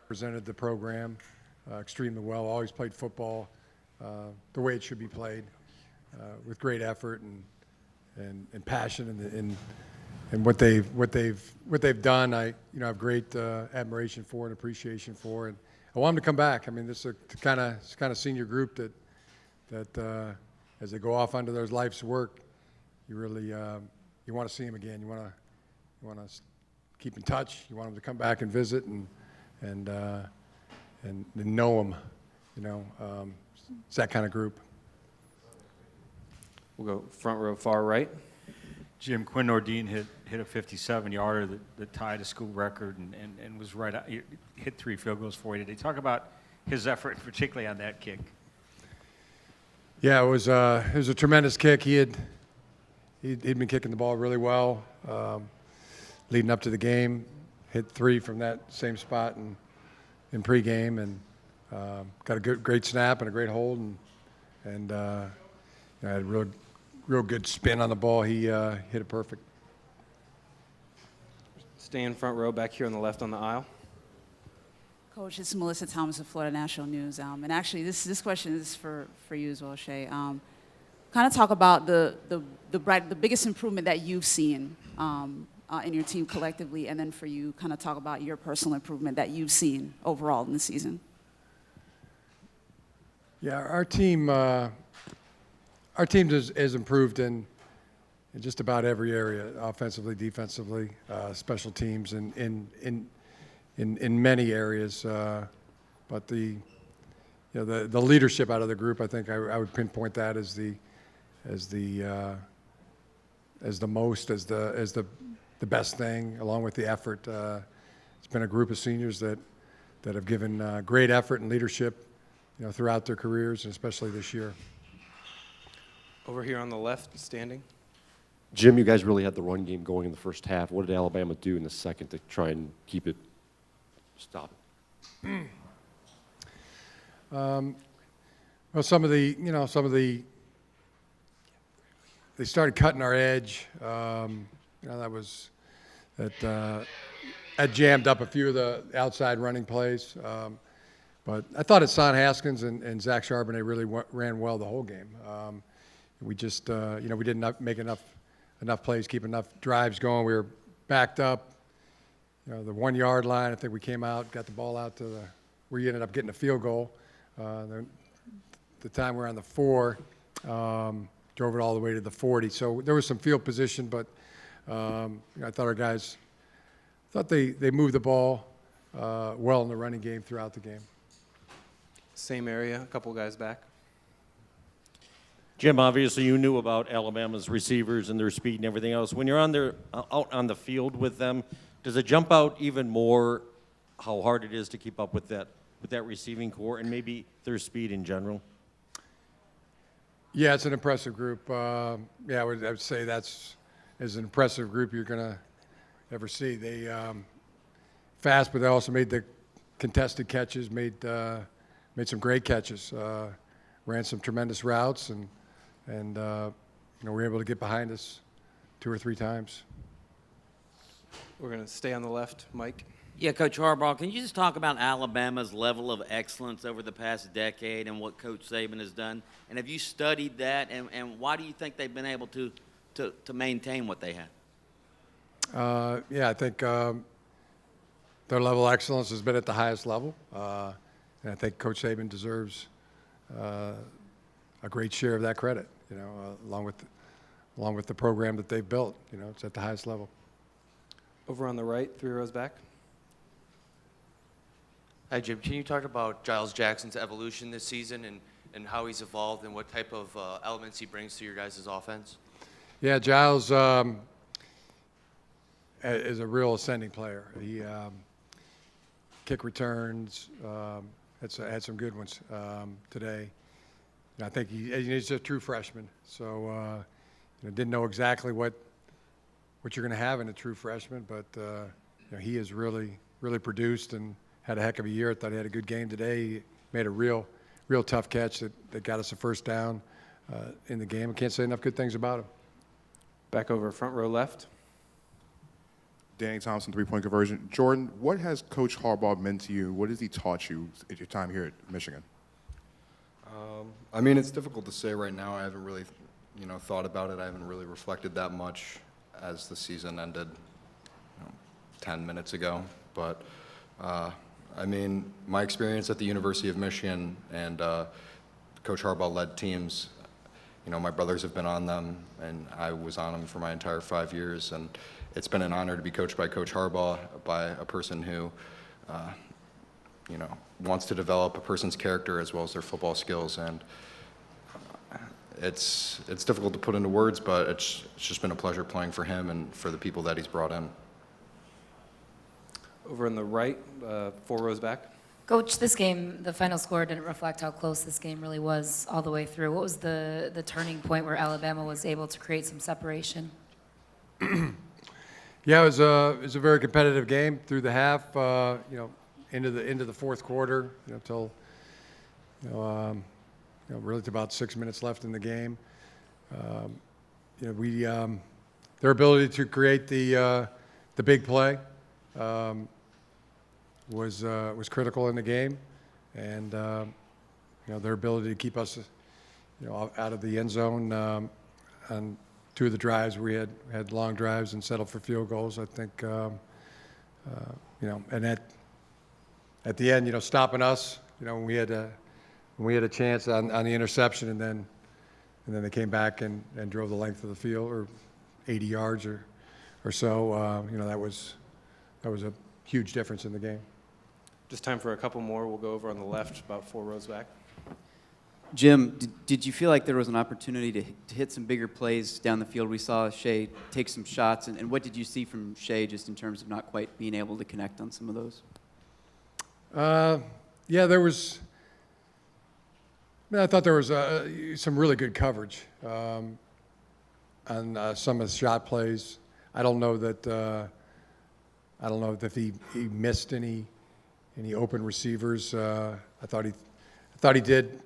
Presented the program extremely well. Always played football the way it should be played, with great effort and passion and what they've done. I have great admiration for and appreciation for, and I want them to come back. I mean, this is a kind of senior group that as they go off onto their life's work, you really you want to see them again. You want to keep in touch. You want them to come back and visit and know them. It's that kind of group. We'll go front row, far right. Jim, Quinn Nordine hit a 57-yarder that tied a school record and was right out, hit 3 field goals for you today. Talk about his effort, particularly on that kick. Yeah, it was a tremendous kick. He'd been kicking the ball really well leading up to the game. Hit 3 from that same spot in pregame, and got a great snap and a great hold, and had a real good spin on the ball. He hit it perfect. Stay in front row back here on the left on the aisle. Coach, it's Melissa Thomas of Florida National News. And actually, this question is for you as well, Shay. Kind of talk about the biggest improvement that you've seen in your team collectively, and then for you, kind of talk about your personal improvement that you've seen overall in the season. Yeah, our team has improved in just about every area, offensively, defensively, special teams, and in many areas. But the leadership out of the group, I think I would pinpoint that as the best thing, along with the effort. It's been a group of seniors that have given great effort and leadership, throughout their careers, and especially this year. Over here on the left, standing. Jim, you guys really had the run game going in the first half. What did Alabama do in the second to try and stop it? Well, they started cutting our edge. That jammed up a few of the outside running plays. But I thought Hassan Haskins and Zach Charbonnet really ran well the whole game. We just, we didn't make enough plays, keep enough drives going. We were backed up, the 1 yard line. I think we came out, got the ball out to where you ended up getting a field goal. The time we were on the 4, drove it all the way to the 40. So there was some field position, but I thought our guys, they moved the ball well in the running game throughout the game. Same area, a couple guys back. Jim, obviously you knew about Alabama's receivers and their speed and everything else. When you're out on the field with them, does it jump out even more how hard it is to keep up with that receiving core and maybe their speed in general? Yeah, it's an impressive group. I would say that's as an impressive group you're going to ever see. They fast, but they also made the contested catches, made some great catches, ran some tremendous routes, and were able to get behind us 2 or 3 times. We're going to stay on the left. Mike? Yeah, Coach Harbaugh, can you just talk about Alabama's level of excellence over the past decade and what Coach Saban has done? And have you studied that, and why do you think they've been able to maintain what they have? I think their level of excellence has been at the highest level. And I think Coach Saban deserves a great share of that credit, along with the program that they've built. It's at the highest level. Over on the right, 3 rows back. Hi, Jim. Can you talk about Giles Jackson's evolution this season and how he's evolved and what type of elements he brings to your guys' offense? Yeah, Giles is a real ascending player. He kick returns, had some good ones today. And I think he's a true freshman, so didn't know exactly what you're going to have in a true freshman, but he has really produced and had a heck of a year. I thought he had a good game today. He made a real tough catch that got us a first down in the game. I can't say enough good things about him. Back over front row left. Danny Thompson, three-point conversion. Jordan, what has Coach Harbaugh meant to you? What has he taught you at your time here at Michigan? I mean, it's difficult to say right now. I haven't really, thought about it. I haven't really reflected that much as the season ended 10 minutes ago. But, I mean, my experience at the University of Michigan and Coach Harbaugh-led teams, my brothers have been on them, and I was on them for my entire 5 years. And it's been an honor to be coached by Coach Harbaugh, by a person who, wants to develop a person's character as well as their football skills. And it's difficult to put into words, but it's just been a pleasure playing for him and for the people that he's brought in. Over on the right, 4 rows back. Coach, this game, the final score didn't reflect how close this game really was all the way through. What was the turning point where Alabama was able to create some separation? Yeah, it was a very competitive game through the half. Into the fourth quarter. Till really to about 6 minutes left in the game. Their ability to create the big play was critical in the game, and their ability to keep us out of the end zone on 2 of the drives. We had long drives and settled for field goals. I think and at the end, stopping us, when we had a chance on the interception, and then they came back and drove the length of the field, or 80 yards or so. That was a huge difference in the game. Just time for a couple more. We'll go over on the left, about 4 rows back. Jim, did you feel like there was an opportunity to hit some bigger plays down the field? We saw Shea take some shots, and what did you see from Shea just in terms of not quite being able to connect on some of those? Yeah, there was. I thought there was some really good coverage on some of the shot plays. I don't know that he missed any open receivers. I thought he did.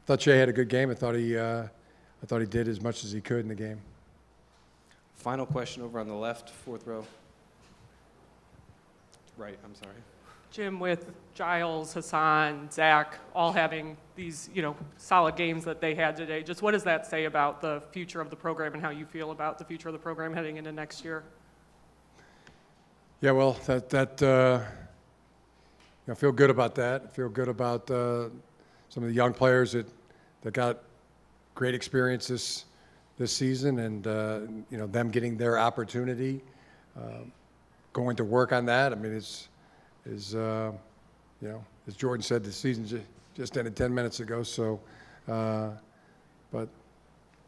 I thought Shea had a good game. I thought he did as much as he could in the game. Final question over on the left, 4th row. Right, I'm sorry. Jim, with Giles, Hassan, Zach, all having these, solid games that they had today, just what does that say about the future of the program and how you feel about the future of the program heading into next year? Yeah, well, I feel good about that. I feel good about some of the young players that got great experience this season, and them getting their opportunity, going to work on that. I mean, as Jordan said, the season just ended 10 minutes ago. So, but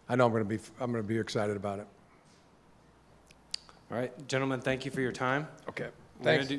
I know I'm going to be excited about it. All right, gentlemen, thank you for your time. Okay, We're gonna thanks.